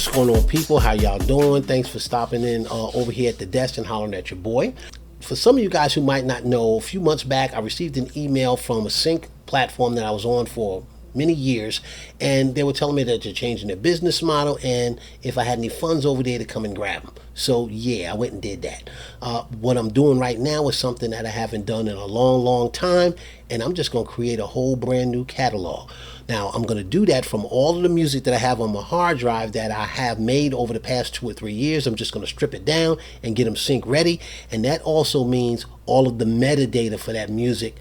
What's going on, people? How y'all doing? Thanks for stopping in over here at the desk and hollering at your boy. For some of you guys who might not know, a few months back I received an email from a sync platform that I was on for many years, and they were telling me that they're changing their business model and if I had any funds over there to come and grab them. So yeah, I went and did that. What I'm doing right now is something that I haven't done in a long time, and I'm just going to create a whole brand new catalog. Now I'm going to do that from all of the music that I have on my hard drive that I have made over the past 2 or 3 years. I'm just going to strip it down and get them sync ready, and that also means all of the metadata for that music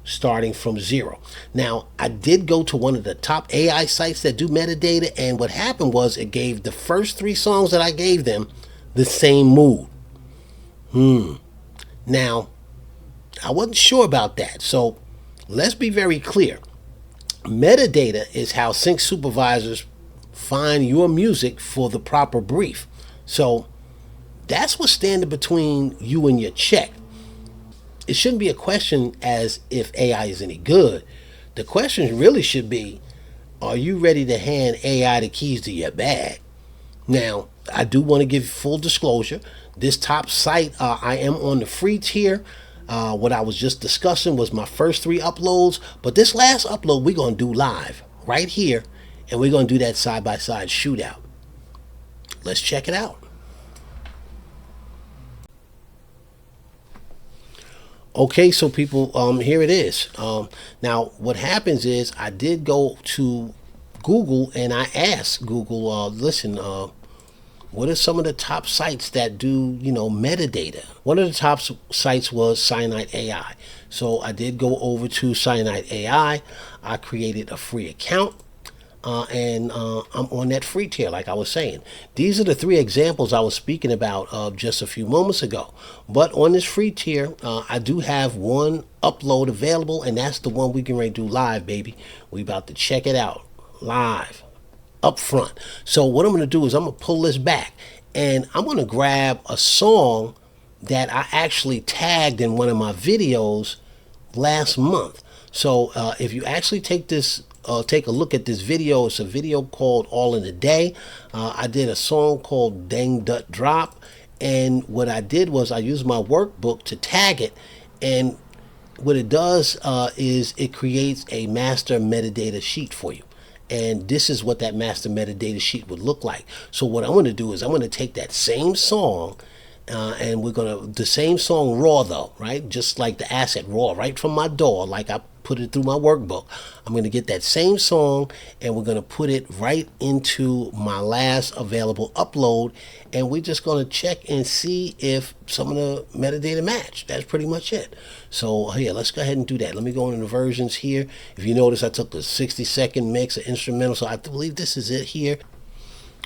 starting from zero. Now, I did go to one of the top AI sites that do metadata, and what happened was it gave the first 3 songs that I gave them the same mood. Now, I wasn't sure about that, so let's be very clear. Metadata is how sync supervisors find your music for the proper brief. So that's what's standing between you and your check. It shouldn't be a question as if AI is any good. The question really should be, are you ready to hand AI the keys to your bag? Now, I do want to give full disclosure. This top site, I am on the free tier. What I was just discussing was my first 3 uploads, but this last upload we're going to do live right here, and we're going to do that side-by-side shootout. Let's check it out. Okay, so people, here it is. Now, what happens is I did go to Google and I asked Google, listen, what are some of the top sites that do, metadata? One of the top sites was Cyanite AI. So I did go over to Cyanite AI. I created a free account. And I'm on that free tier, like I was saying. These are the 3 examples I was speaking about just a few moments ago. But on this free tier, I do have one upload available, and that's the one we can ready to do live, baby. We about to check it out live up front. So what I'm going to do is I'm going to pull this back, and I'm going to grab a song that I actually tagged in one of my videos last month. So if you actually take a look at this video, it's a video called All in a Day. I did a song called Dangdut Drop, and what I did was I used my workbook to tag it, and what it does is it creates a master metadata sheet for you. And this is what that master metadata sheet would look like. So what I'm going to do is I'm going to take that same song, and we're going to, the same song raw though, right? Just like the asset raw, right from my DAW, like I put it through my workbook. I'm going to get that same song, and we're going to put it right into my last available upload, and we're just going to check and see if some of the metadata match. That's pretty much it. So here, let's go ahead and do that. Let me go into the versions here. If you notice, I took the 60-second mix, an instrumental, so I believe this is it here.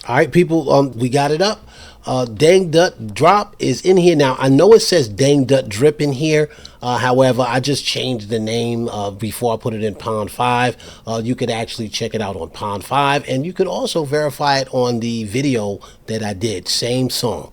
All right, people, we got it up. Dangdut Drop is in here. Now, I know it says Dangdut Drip in here. However, I just changed the name before I put it in Pond 5. You could actually check it out on Pond 5, and you could also verify it on the video that I did. Same song.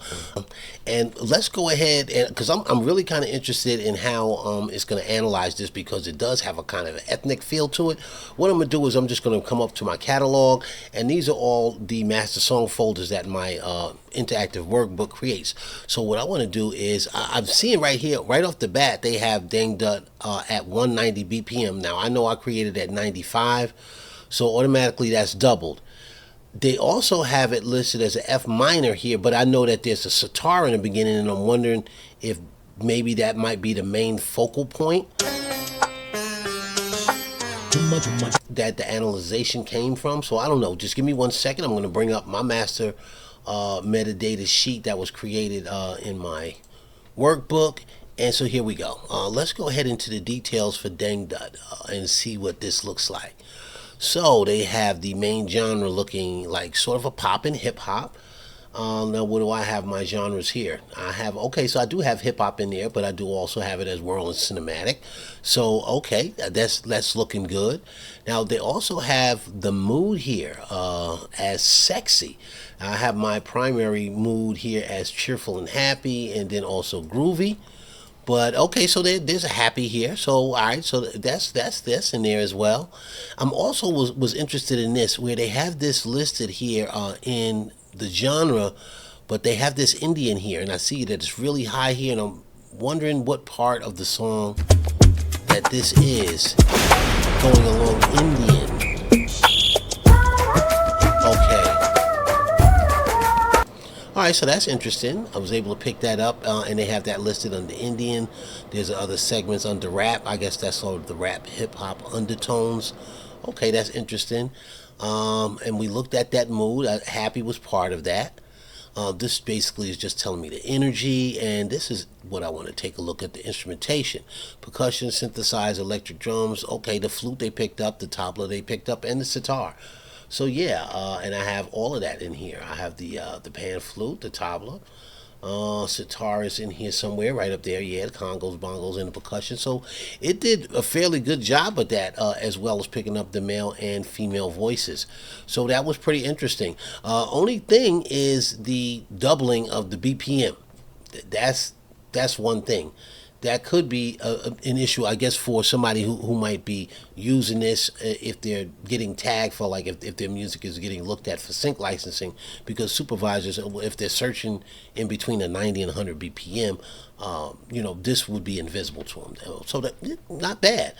And let's go ahead, and because I'm really kind of interested in how it's going to analyze this, because it does have a kind of ethnic feel to it. What I'm going to do is I'm just going to come up to my catalog, and these are all the master song folders that my interactive workbook creates. So what I want to do is I'm seeing right here, right off the bat, they have Dangdut at 190 BPM. Now I know I created at 95, so automatically that's doubled. They also have it listed as an F minor here, but I know that there's a sitar in the beginning, and I'm wondering if maybe that might be the main focal point that the analyzation came from. So I don't know. Just give me 1 second. I'm going to bring up my master metadata sheet that was created in my workbook. And so here we go. Let's go ahead into the details for Dangdut and see what this looks like. So they have the main genre looking like sort of a pop and hip hop. Now what do I have my genres here? I have, okay, so I do have hip hop in there, but I do also have it as world and cinematic. So okay, that's looking good. Now they also have the mood here as sexy. I have my primary mood here as cheerful and happy, and then also groovy. But okay, so there's a happy here. So all right, so that's this in there as well. I'm also was interested in this, where they have this listed here in the genre, but they have this Indian here, and I see that it's really high here, and I'm wondering what part of the song that this is going along Indian. Okay. All right, so that's interesting. I was able to pick that up, and they have that listed under Indian. There's other segments under rap. I guess that's sort of the rap hip hop undertones. Okay, that's interesting. And we looked at that mood. Happy was part of that. This basically is just telling me the energy, and this is what I want to take a look at, the instrumentation. Percussion, synthesizer, electric drums. Okay, the flute they picked up, the tabla they picked up, and the sitar. So yeah, and I have all of that in here. I have the pan flute, the tabla, sitar is in here somewhere, right up there. Yeah, the congos, bongos, and the percussion. So it did a fairly good job with that, as well as picking up the male and female voices. So that was pretty interesting. Only thing is the doubling of the BPM. That's one thing. That could be an issue, I guess, for somebody who might be using this, if they're getting tagged for, like, if their music is getting looked at for sync licensing, because supervisors, if they're searching in between a 90 and 100 BPM, this would be invisible to them. So that, not bad.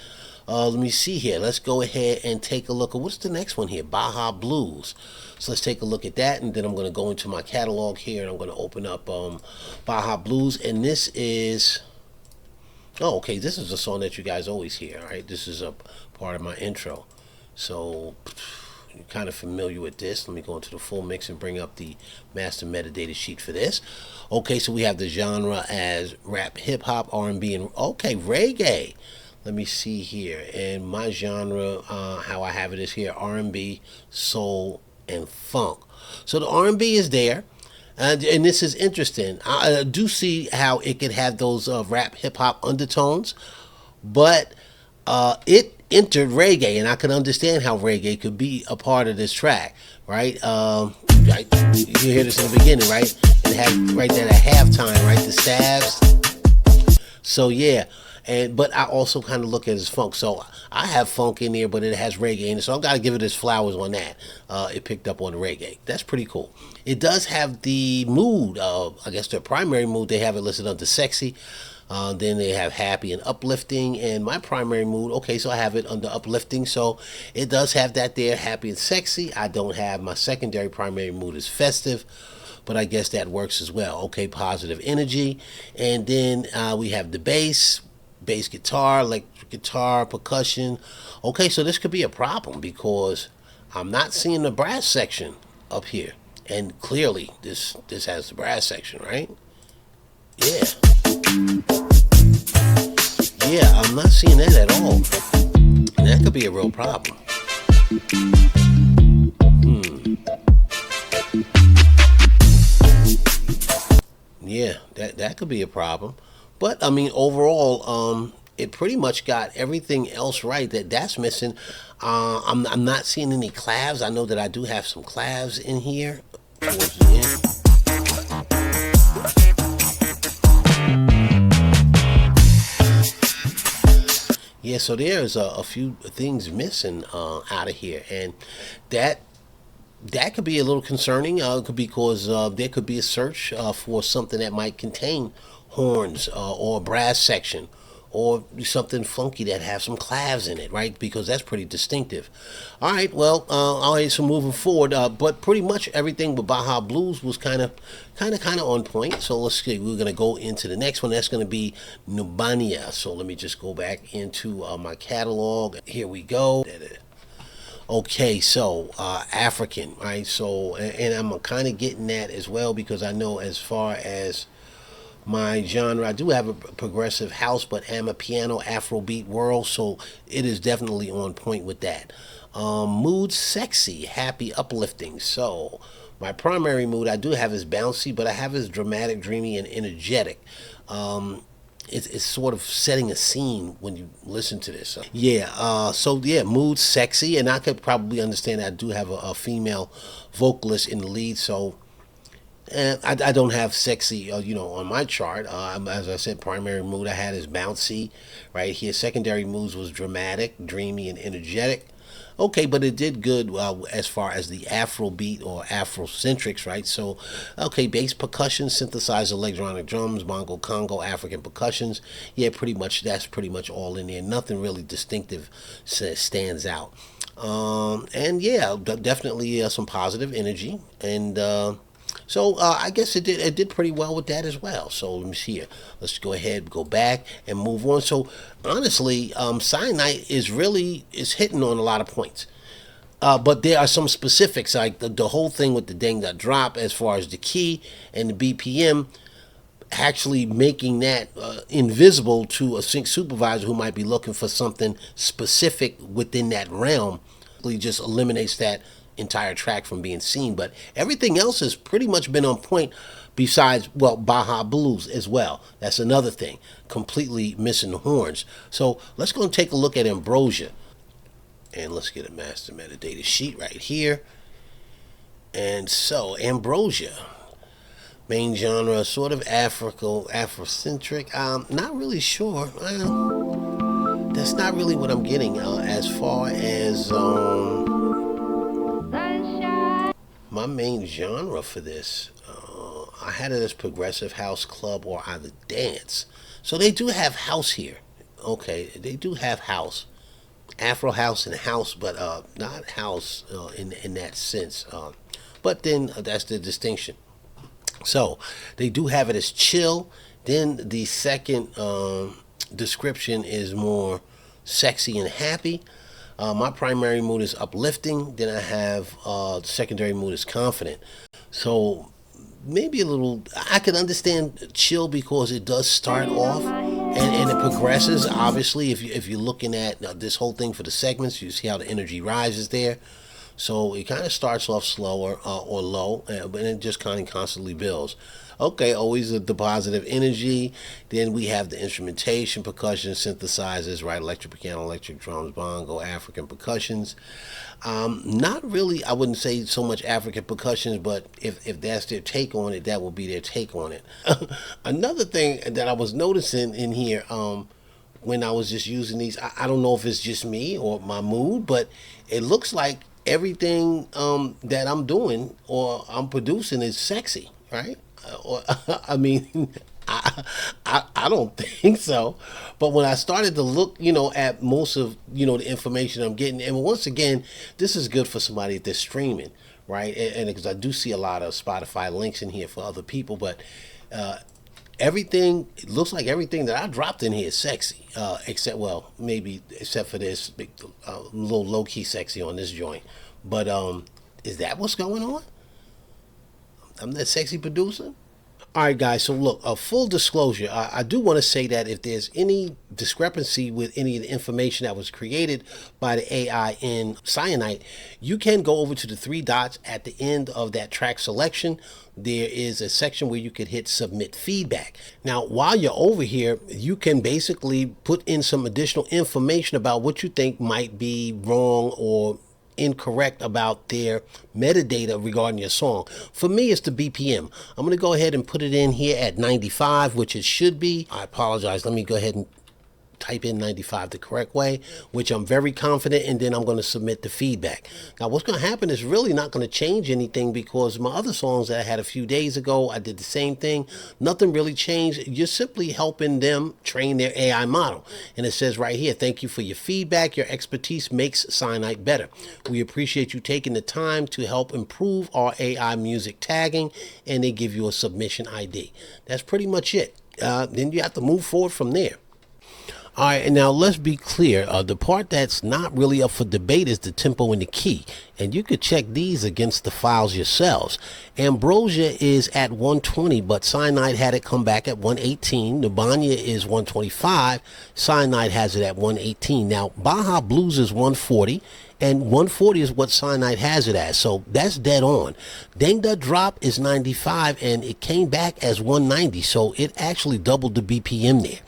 Let me see here. Let's go ahead and take a look at what's the next one here, Baha Blues. So let's take a look at that, and then I'm going to go into my catalog here, and I'm going to open up Baha Blues, and this is... Oh, okay, this is a song that you guys always hear, all right? This is a part of my intro. So you're kind of familiar with this. Let me go into the full mix and bring up the master metadata sheet for this. Okay, so we have the genre as rap, hip-hop, R&B, and, okay, reggae. Let me see here. And my genre, how I have it is here, R&B, soul, and funk. So the R&B is there. And this is interesting. I do see how it could have those rap hip hop undertones, but it entered reggae, and I can understand how reggae could be a part of this track, right? Right, you hear this in the beginning, right? It had right there at halftime, right? The stabs. So yeah. But I also kind of look at it as funk. So I have funk in there, but it has reggae in it. So I've got to give it its flowers on that. It picked up on the reggae. That's pretty cool. It does have the mood. I guess their primary mood, they have it listed under sexy. Then they have happy and uplifting. And my primary mood, okay, so I have it under uplifting. So it does have that there, happy and sexy. I don't have my secondary primary mood is festive, but I guess that works as well. Okay, positive energy. And then we have the bass guitar, electric guitar, percussion. Okay, so this could be a problem because I'm not seeing the brass section up here. And clearly this has the brass section, right? Yeah. Yeah, I'm not seeing that at all. And that could be a real problem. Yeah, that could be a problem. But I mean, overall, it pretty much got everything else right that's missing. I'm not seeing any clavs. I know that I do have some clavs in here towards the end. Yeah, so there's a few things missing out of here, and that could be a little concerning, because there could be a search for something that might contain horns or a brass section or something funky that has some clavs in it, right? Because that's pretty distinctive. All right, well, all right, so moving forward, but pretty much everything with Baha Blues was kind of on point. So let's see, we're gonna go into the next one. That's gonna be Nu-Bonia. So let me just go back into my catalog. Here we go. Okay, so African, right? So, and I'm kind of getting that as well, because I know as far as my genre, I do have a progressive house, but am a piano Afrobeat world, so it is definitely on point with that. Mood sexy, happy, uplifting. So my primary mood I do have is bouncy, but I have is dramatic, dreamy, and energetic. It's sort of setting a scene when you listen to this. So yeah, mood sexy, and I could probably understand that I do have a female vocalist in the lead, so I don't have sexy, on my chart. As I said, primary mood I had is bouncy, right here. Secondary moods was dramatic, dreamy, and energetic. Okay, but it did good as far as the Afro beat or Afrocentrics, right? So, okay, bass percussion, synthesizer, electronic drums, bongo, Congo, African percussions. Yeah, pretty much. That's pretty much all in there. Nothing really distinctive stands out. And yeah, definitely some positive energy, and so I guess it did pretty well with that as well. So let me see here. Let's go ahead, go back, and move on. So honestly, Cyanite is hitting on a lot of points. But there are some specifics, like the whole thing with the Dangdut Drop, as far as the key and the BPM, actually making that invisible to a sync supervisor who might be looking for something specific within that realm. It just eliminates that entire track from being seen. But everything else has pretty much been on point, besides, well, Baha Blues as well. That's another thing, completely missing the horns. So let's go and take a look at Ambrosia. And let's get a master metadata sheet right here. And so Ambrosia, main genre, sort of Afrocentric. Not really sure. That's not really what I'm getting as far as my main genre for this. I had it as progressive house, club, or either dance. So they do have house here. Okay, they do have house, Afro house and house, but not house in that sense. But then that's the distinction. So they do have it as chill. Then the second description is more sexy and happy. My primary mood is uplifting. Then I have secondary mood is confident. So maybe a little. I can understand chill because it does start off and it progresses. Obviously, if you're looking at this whole thing for the segments, you see how the energy rises there. So it kind of starts off slower or low, but it just kind of constantly builds. Okay, always the positive energy. Then we have the instrumentation, percussion, synthesizers, right? Electric piano, electric drums, bongo, African percussions. Not really, I wouldn't say so much African percussions, but if that's their take on it, that will be their take on it. Another thing that I was noticing in here, when I was just using these, I don't know if it's just me or my mood, but it looks like everything that I'm doing or I'm producing is sexy, right? Or I mean, I don't think so. But when I started to look, at most of the information I'm getting, and once again, this is good for somebody if they're streaming, right? And because I do see a lot of Spotify links in here for other people, but everything, it looks like everything that I dropped in here is sexy, except, well, maybe except for this little low key sexy on this joint. But is that what's going on? I'm that sexy producer. All right, guys. So look, a full disclosure. I do want to say that if there's any discrepancy with any of the information that was created by the AI in Cyanite, you can go over to the three dots at the end of that track selection. There is a section where you could hit submit feedback. Now, while you're over here, you can basically put in some additional information about what you think might be wrong or incorrect about their metadata regarding your song. For me, it's the BPM. I'm going to go ahead and put it in here at 95, which it should be. I apologize. Let me go ahead and type in 95 the correct way, which I'm very confident, and then I'm going to submit the feedback. Now, what's going to happen is really not going to change anything, because my other songs that I had a few days ago, I did the same thing. Nothing really changed. You're simply helping them train their AI model. And it says right here, thank you for your feedback. Your expertise makes Cyanite better. We appreciate you taking the time to help improve our AI music tagging, and they give you a submission ID. That's pretty much it. Then you have to move forward from there. All right, and now let's be clear. The part that's not really up for debate is the tempo and the key. And you could check these against the files yourselves. Ambrosia is at 120, but Cyanite had it come back at 118. Nu-Bonia is 125. Cyanite has it at 118. Now, Baha Blues is 140. And 140 is what Cyanite has it as. So that's dead on. Dangdut Drop is 95, and it came back as 190. So it actually doubled the BPM there.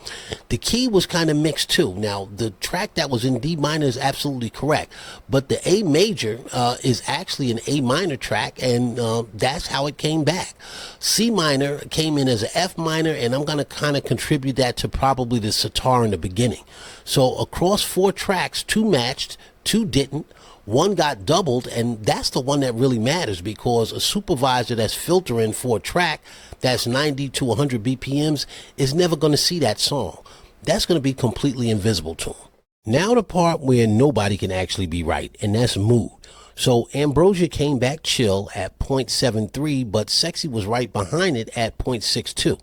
The key was kind of mixed too. Now, the track that was in D minor is absolutely correct. But the A major is actually an A minor track, and that's how it came back. C minor came in as an F minor, and I'm going to kind of contribute that to probably the sitar in the beginning. So across 4 tracks, 2 matched, 2 didn't, one got doubled, and that's the one that really matters, because a supervisor that's filtering for a track that's 90 to 100 BPMs is never going to see that song. That's going to be completely invisible to them. Now the part where nobody can actually be right, and that's mood. So Ambrosia came back chill at 0.73, but sexy was right behind it at 0.62.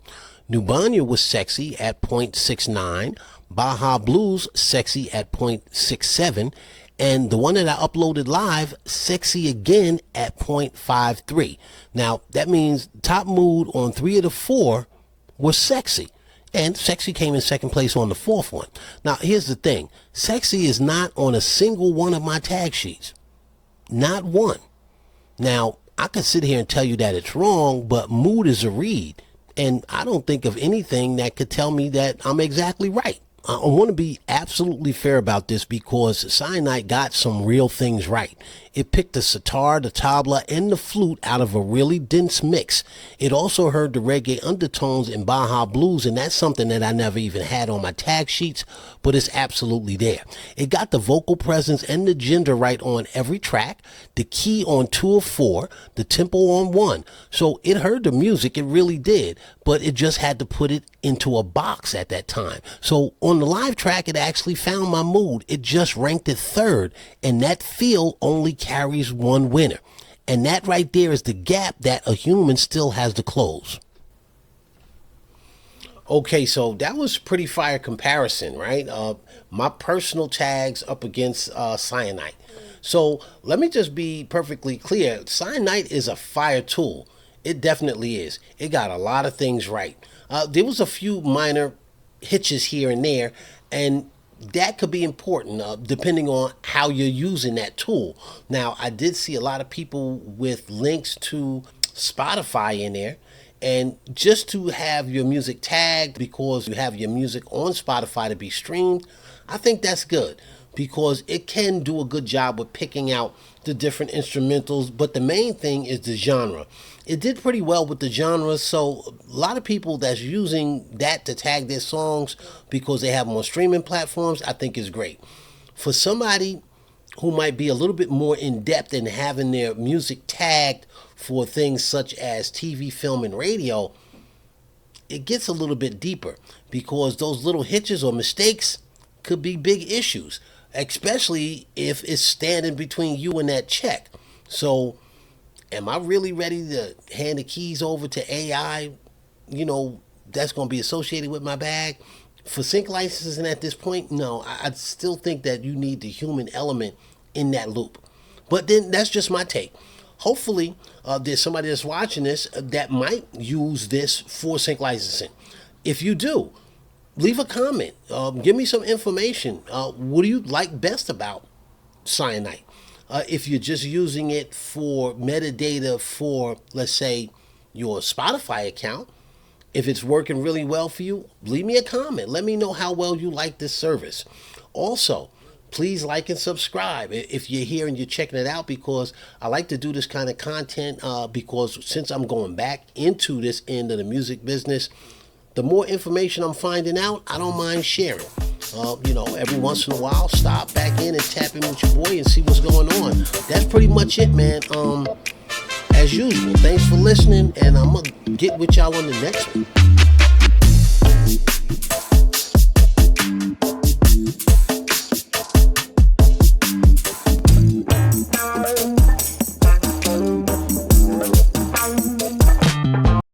Nu-Bonia was sexy at 0.69. Baha Blues sexy at 0.67. And the one that I uploaded live, sexy again at 0.53. Now, that means top mood on 3 of the 4 was sexy. And sexy came in second place on the 4th one. Now, here's the thing. Sexy is not on a single one of my tag sheets. Not one. Now, I could sit here and tell you that it's wrong, but mood is a read. And I don't think of anything that could tell me that I'm exactly right. I want to be absolutely fair about this, because Cyanite got some real things right. It picked the sitar, the tabla, and the flute out of a really dense mix. It also heard the reggae undertones in Baha Blues, and that's something that I never even had on my tag sheets, but it's absolutely there. It got the vocal presence and the gender right on every track, the key on 2 of 4, the tempo on 1. So it heard the music, it really did, but it just had to put it into a box at that time. So on the live track, it actually found my mood. It just ranked it 3rd, and that feel only carries one winner. And that right there is the gap that a human still has to close. Okay, so that was pretty fire comparison, right? My personal tags up against Cyanite. So let me just be perfectly clear. Cyanite is a fire tool. It definitely is. It got a lot of things right. There was a few minor hitches here and there, and that could be important depending on how you're using that tool. Now, I did see a lot of people with links to Spotify in there, and just to have your music tagged because you have your music on Spotify to be streamed, I think that's good, because it can do a good job with picking out the different instrumentals, but the main thing is the genre. It did pretty well with the genre, so a lot of people that's using that to tag their songs because they have them on streaming platforms, I think is great. For somebody who might be a little bit more in depth in having their music tagged for things such as TV, film, and radio, it gets a little bit deeper, because those little hitches or mistakes could be big issues, especially if it's standing between you and that check. So am I really ready to hand the keys over to AI, that's going to be associated with my bag? For sync licensing at this point, no. I still think that you need the human element in that loop. But then that's just my take. Hopefully, there's somebody that's watching this that might use this for sync licensing. If you do, leave a comment. Give me some information. What do you like best about Cyanite? If you're just using it for metadata for, let's say, your Spotify account, if it's working really well for you, leave me a comment. Let me know how well you like this service. Also, please like and subscribe if you're here and you're checking it out, because I like to do this kind of content because since I'm going back into this end of the music business, the more information I'm finding out, I don't mind sharing. Every once in a while, stop back in and tap in with your boy and see what's going on. That's pretty much it, man. As usual, thanks for listening, and I'm going to get with y'all on the next one.